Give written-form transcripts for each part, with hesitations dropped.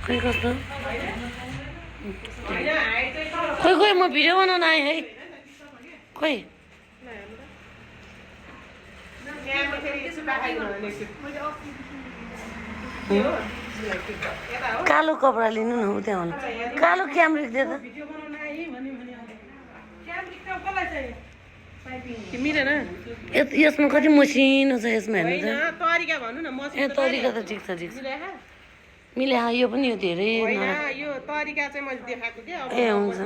खै कस्तो खोइ खोइ म भिडियो बनाउन आएँ है खोइ कालो कपडा लिनु न उ त्यहाँ कालो क्यामरिक दे त यसमा कति मसिनो छ यसमा हेर्नु त ए तरिका त ठिक छ मिले यो पनि यो धेरै ए हुन्छ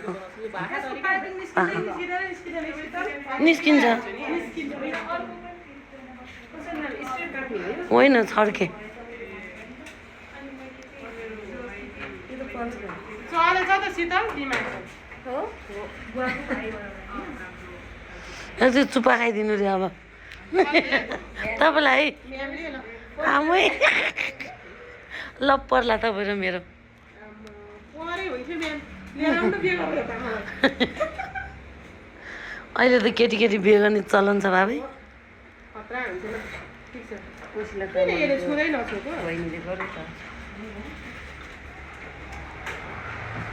निस्किन्छ होइन छड्के त्यो चुपा खाइदिनु रे अब तपाईँलाई आमै लप्पर्ला तपाईँ र मेरो अहिले त केटी केटी बिहे गर्ने चलन छ भाबी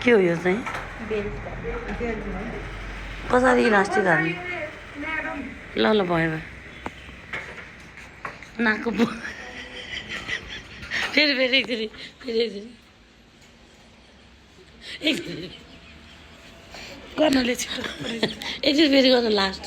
के हो यो चाहिँ कसरी इलास्टिक हाल्ने ल ल भयो भयो नाकको फेरि फेरि एकचोटि गर्नले छिटो एकचोटि फेरि गर्नु लास्ट